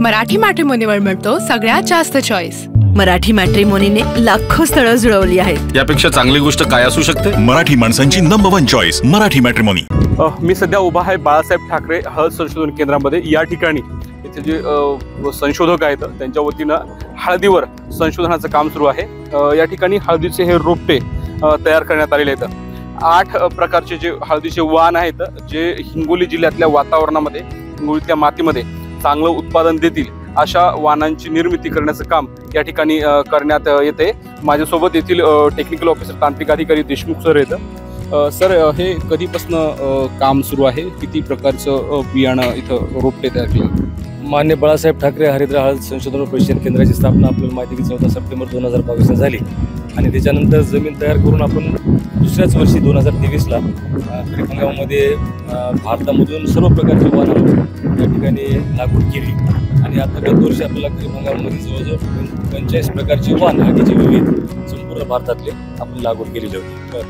मराठी मॅट्रिमोनीवर मिळतो सगळ्यात जास्त चॉईस। मराठी मॅट्रिमोनीने लाखो स्थळं जुळवली आहेत। यापेक्षा चांगली गोष्ट काय असू शकते? मराठी माणसांची नंबर 1 चॉईस मराठी मॅट्रिमोनी। मी सध्या उभा आहे बाळासाहेब ठाकरे हळद संशोधन केंद्रामध्ये। या ठिकाणी इथे जे संशोधक आहेत त्यांच्या वतीनं हळदीवर संशोधनाचं काम सुरू आहे। या ठिकाणी हळदीचे हे रोपटे तयार करण्यात आलेले आहेत। 8 प्रकारचे जे हळदीचे वाण आहेत जे हिंगोली जिल्ह्यातल्या वातावरणामध्ये, हिंगोलीतल्या मातीमध्ये चांगलं उत्पादन देतील अशा वाणांची निर्मिती करण्याचं काम या ठिकाणी करण्यात येते। माझ्यासोबत येथील टेक्निकल ऑफिसर तांत्रिक अधिकारी देशमुख सर आहेत। सर, हे कधीपासून काम सुरू आहे? किती प्रकारचं बियाणं इथं रोपटे तयार केलं? मान्य बाळासाहेब ठाकरे हरिद्रा हळद संशोधन व प्रशिक्षण केंद्राची स्थापना आपल्याला माहिती की 14 सप्टेंबर 2022 झाली आणि त्याच्यानंतर जमीन तयार करून आपण दुसऱ्याच वर्षी 2023ला खरीप हंगामामध्ये भारतामधून सर्व प्रकारची वाहनं या ठिकाणी लागवड केली आणि आता गत वर्षी आपल्याला खरीप हंगामामध्ये जवळजवळ 45 प्रकारची वाहन हळदीचे विविध संपूर्ण भारतातले आपण लागवड केलेली होती।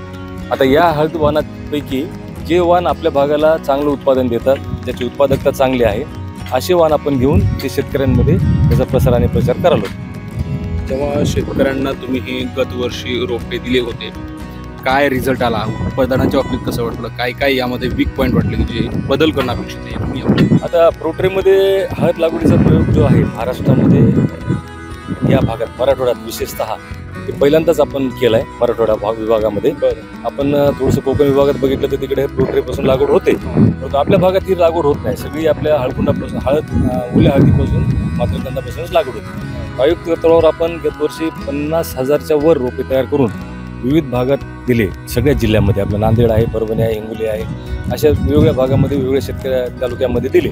आता या हळद वाहनापैकी जे वाहन आपल्या भागाला चांगलं उत्पादन देतात, ज्याची उत्पादकता चांगली आहे, असे वाहन आपण घेऊन ते शेतकऱ्यांमध्ये त्याचा प्रसार आणि प्रचार करायला। जेव्हा शेतकऱ्यांना तुम्ही हे गत वर्षी रोपटे दिले होते, काय रिझल्ट आला? उत्पादनाच्या बाबतीत कसं वाटलं? काय काय यामध्ये वीक पॉईंट वाटले की जे बदल करणं अपेक्षित आहे तुम्ही? आता प्रोट्रेमध्ये हळद लागवडीचा प्रयोग जो आहे महाराष्ट्रामध्ये या भागात मराठवाड्यात विशेषतः ते पहिल्यांदाच आपण केला आहे। मराठवाडा भाग विभागामध्ये आपण थोडंसं कोकण विभागात बघितलं तर तिकडे प्रोट्रेपासून लागवड होते, परंतु आपल्या भागात ही लागवड होत नाही। सगळी आपल्या हळकुंडापासून ओल्या हळदीपासून मातृकांडापासूनच लागवड होते। आयुक्त तळावर आपण गत वर्षी 50,000च्या वर रोपे तयार करून विविध भागात दिले। सगळ्या जिल्ह्यामध्ये आपलं नांदेड आहे, परभणी आहे, हिंगोली आहे, अशा वेगवेगळ्या भागामध्ये वेगवेगळ्या शेतकरी तालुक्यामध्ये दिले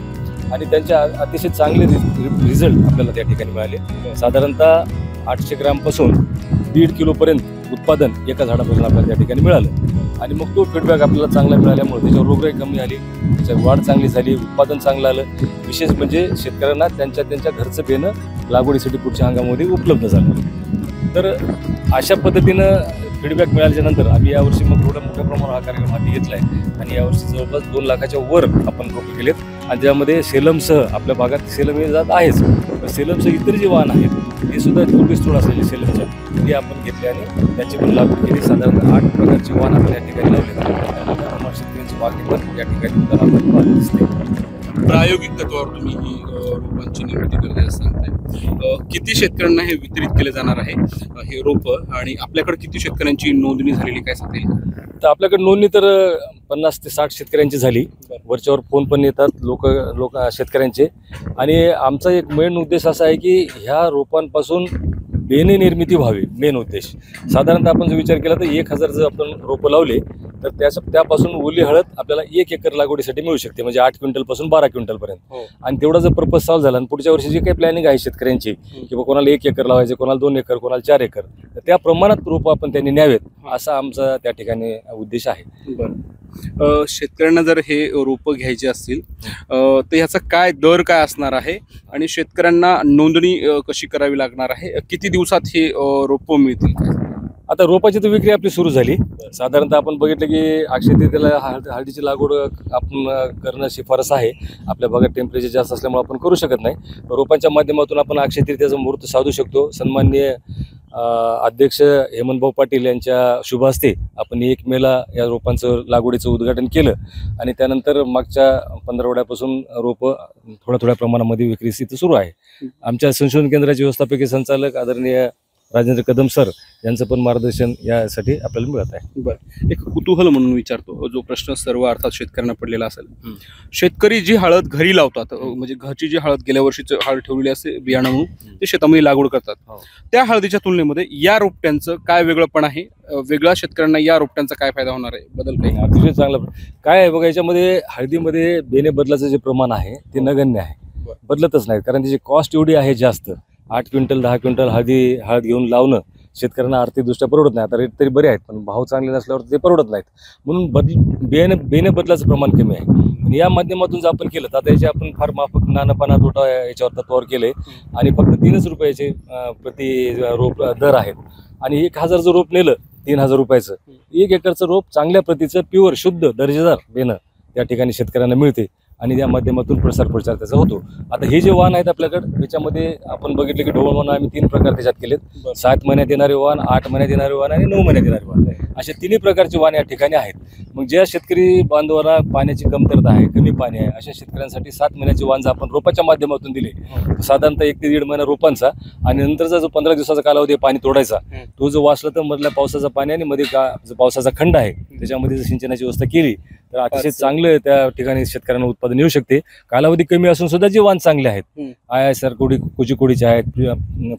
आणि त्यांच्या अतिशय चांगले रिझल्ट आपल्याला त्या ठिकाणी मिळाले। साधारणतः 800 ग्रॅमपासून 1.5 किलोपर्यंत उत्पादन एका झाडापासून आपल्याला त्या ठिकाणी मिळालं आणि मग तो फीडबॅक आपल्याला चांगला मिळाल्यामुळे त्याच्यावर रोगराई कमी आली, त्याच्यावर वाढ चांगली झाली, उत्पादन चांगलं आलं। विशेष म्हणजे शेतकऱ्यांना त्यांच्या घरचं बेणं लागवडीसाठी पुढच्या हंगामामध्ये उपलब्ध झालं। तर अशा पद्धतीनं फीडबॅक मिळाल्याच्यानंतर आम्ही यावर्षी मग थोडा मोठ्या प्रमाणावर हा कार्यक्रम हाती घेतला आहे आणि यावर्षी जवळपास 2 लाखाच्या वर आपण रोपे केलेत आणि त्यामध्ये सेलमसह आपल्या भागात सेलम हे जात आहेच, तर सेलमसह इतर जे वाहन आहेत ते सुद्धा थोड असलेले सेलमचं ते आपण घेतले आणि त्याची पण लागवड केली। साधारणतः 8 प्रकारचे वाहन आपण या ठिकाणी लावले। शेतकऱ्यांची मागणी पण या ठिकाणी दिसते। प्रायोगिक तत्वावर तुम्ही ही रोपांची निर्मिती करत सांगताय, किती शेतकऱ्यांना हे वितरित केले जाणार आहे हे रोप आणि आपल्याकडे किती शेतकऱ्यांची नोंदणी झालेली काय सांगता येईल? तर आपल्याकडे नोंदणी तर 50 ते 60 शेतकऱ्यांची झाली। वरच्यावर फोन पण येतात लोक शेतकऱ्यांचे आणि आमचा एक मेन उद्देश असा आहे की ह्या रोपांपासून बेणे निर्मिती व्हावी। मेन उद्देश साधारणतः आपण जर विचार केला तर 1000 जर आपण रोपं लावले तर त्यापासून ओली हळद आपल्याला 1 एकर लागवडीसाठी मिळू शकते, म्हणजे 8 क्विंटलपासून 12 क्विंटलपर्यंत। आणि तेवढा जर पर्पज सॉल्व्ह झाला आणि पुढच्या वर्षी जे काही प्लॅनिंग आहे शेतकऱ्यांची किंवा कोणाला 1 एकर लावायचे, कोणाला 2 एकर, कोणाला 4 एकर, तर त्या प्रमाणात रोपं आपण त्यांनी न्यावेत असा आमचा त्या ठिकाणी उद्देश आहे। शेतकऱ्यांना जर हे रोपं घ्यायचे असतील तर ह्याचा काय दर काय असणार आहे आणि शेतकऱ्यांना नोंदणी कशी करावी लागणार आहे? किती दिवसात हे रोपं मिळतील? आता रोपाची तर विक्री आपली सुरू झाली। साधारणतः आपण बघितलं की अक्षय तृतीयेला हळदीची लागवड आपण करणं शिफारस आहे। आपल्या भागात टेम्परेचर जास्त असल्यामुळे आपण करू शकत नाही, रोपांच्या माध्यमातून आपण अक्षय तृतीयेचा मुहूर्त साधू शकतो। सन्माननीय अध्यक्ष हेमंतभाऊ पाटील यांच्या शुभ हस्ते आपण 1 मेला या रोपांचं लागवडीचं उद्घाटन केलं आणि त्यानंतर मागच्या 15 आठवड्यापासून रोपं थोड्या प्रमाणामध्ये विक्रीस इथं सुरू आहे। आमच्या संशोधन केंद्राचे व्यवस्थापकीय संचालक आदरणीय राजेंद्र कदम सर यांचं पण मार्गदर्शन यासाठी आपल्याला मिळत आहे। बरं, एक कुतूहल म्हणून विचारतो जो प्रश्न सर्व अर्थात शेतकऱ्यांना पडलेला असेल। शेतकरी जी हळद घरी लावतात, म्हणजे घरची जी हळद गेल्या वर्षीच हळद ठेवलेली असते बियाणं म्हणून ते शेतामध्ये लागवड करतात, त्या हळदीच्या तुलनेमध्ये या रोपट्यांचं काय वेगळंपण आहे? वेगळ्या शेतकऱ्यांना या रोपट्यांचा काय फायदा होणार आहे? बदल काही? अतिशय चांगलं काय आहे बघा, याच्यामध्ये हळदीमध्ये बेणे बदलाचं जे प्रमाण आहे ते नगण्य आहे, बदलतच नाही, कारण त्याची कॉस्ट एवढी आहे जास्त। 8 क्विंटल 10 क्विंटल हळद घेऊन लावणं शेतकऱ्यांना आर्थिकदृष्ट्या परवडत नाही। आता रेट तरी बरे आहेत पण भाव चांगले नसल्यावर ते परवडत नाहीत, म्हणून बेणे बदलाचं प्रमाण कमी आहे। आणि या माध्यमातून जर आपण केलं तर आता याचे आपण फार माफक नानपाना तोटा याच्यावर तत्वावर केले आणि फक्त 3 रुपयाचे प्रति रोप दर आहेत आणि 1000 जर रोप नेलं 3000 रुपयाचं 1 एकरचं रोप चांगल्या प्रतीचं प्युअर शुद्ध दर्जेदार बेणं त्या ठिकाणी शेतकऱ्यांना मिळते आणि त्या माध्यमातून प्रचार त्याचा होतो. आता हे जे वाण आहेत आपल्याकडे, याच्यामध्ये आपण बघितलं की ढोबळ वाण आम्ही 3 प्रकार त्याच्यात केलेत. 7 महिन्यात येणारे वाण, 8 महिन्यात येणारे वाण आणि 9 महिन्यात येणारे वाण, असे 3 प्रकारचे वाण या ठिकाणी आहेत. मग ज्या शेतकरी बांधवांना पाण्याची कमतरता आहे, कमी पाणी आहे, अशा शेतकऱ्यांसाठी 7 महिन्याचे वाण जर आपण रोपाच्या माध्यमातून दिले, साधारणतः 1 ते 1.5 महिना रोपांचा आणि नंतरचा जो 15 दिवसाचा कालावधी पाणी तोडायचा, तो जो वाचला तर मधल्या पावसाचं पाणी आणि मध्ये जो पावसाचा खंड आहे त्याच्यामध्ये जर सिंचनाची व्यवस्था केली तर अतिशय चांगलं त्या ठिकाणी शेतकऱ्यांना उत्पादन येऊ शकते. कालावधी कमी असून सुद्धा जे वाण चांगले आहेत, ISR कोचीकोडीचे आहेत,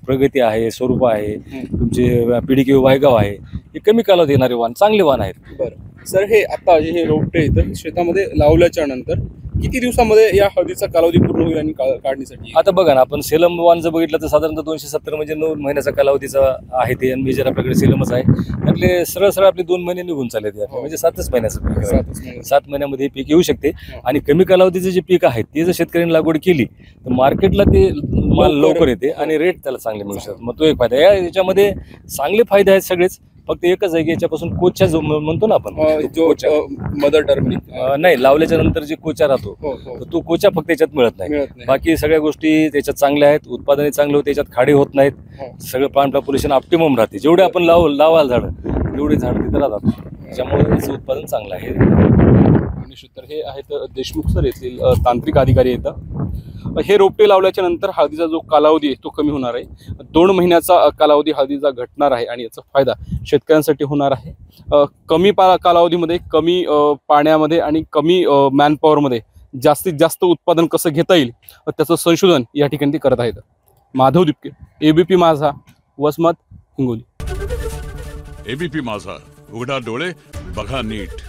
प्रगती आहे, स्वरूप आहे, तुमचे PDK वायगाव आहे, हे कमी कालावधी येणारे वाण चांगले वाण आहेत. बरं सर, हे आता जे हे रोपटे इथं शेतामध्ये लावल्याच्या नंतर किती दिवसामध्ये या हळदीचा कालावधी पूर्ण होईल आणि काढणीसाठी? आता बघा ना, आपण सेलम वाण जर बघितलं तर साधारणतः 270 म्हणजे 9 महिन्याचा कालावधीचा आहे ते, आणि मेजर आपल्याकडे सेलमच आहे. त्यातले सरळ आपले 2 महिने निघून चालले ते, म्हणजे 7च महिन्याचं पीक आहे. 7 महिन्यामध्ये पीक येऊ शकते. आणि कमी कालावधीचे जे पीक आहे ते जर शेतकऱ्यांनी लागवड केली तर मार्केटला ते माल लवकर येते आणि रेट त्याला चांगले मिळू शकतात. मग तो एक फायदा आहे. याच्यामध्ये चांगले फायदे आहेत सगळेच, फक्त एकच आहे की याच्यापासून कोचा जो म्हणतो ना आपण, मदर टर्मरिक नाही, लावल्याच्या नंतर जे कोचा राहतो तो कोचा फक्त याच्यात मिळत नाही. बाकी सगळ्या गोष्टी त्याच्यात चांगल्या आहेत, उत्पादन चांगलं होते, याच्यात खाडे होत नाहीत, सगळं प्लांट पॉप्युलेशन ऑप्टिमम राहते. जेवढे आपण लावाल झाड तेवढे झाड तिथं राहतात, त्याच्यामुळे याचं उत्पादन चांगलं आहे. तर हे आहेत देशमुख सर येथील तांत्रिक अधिकारी येतं. हे रोपटे लावल्याच्या नंतर हळदीचा जो कालावधी आहे तो कमी होणार आहे. 2 महिन्याचा कालावधी हळदीचा घटणार आहे आणि याचा फायदा शेतकऱ्यांसाठी होणार आहे. कमी कालावधीमध्ये, कमी पाण्यामध्ये आणि कमी मॅनपॉवरमध्ये जास्तीत जास्त उत्पादन कसं घेता येईल त्याचं संशोधन या ठिकाणी ते करत आहेत. माधव दिपके, ABP माझा, वसमत, हिंगोली. ABP माझा, उघडा डोळे बघा नीट.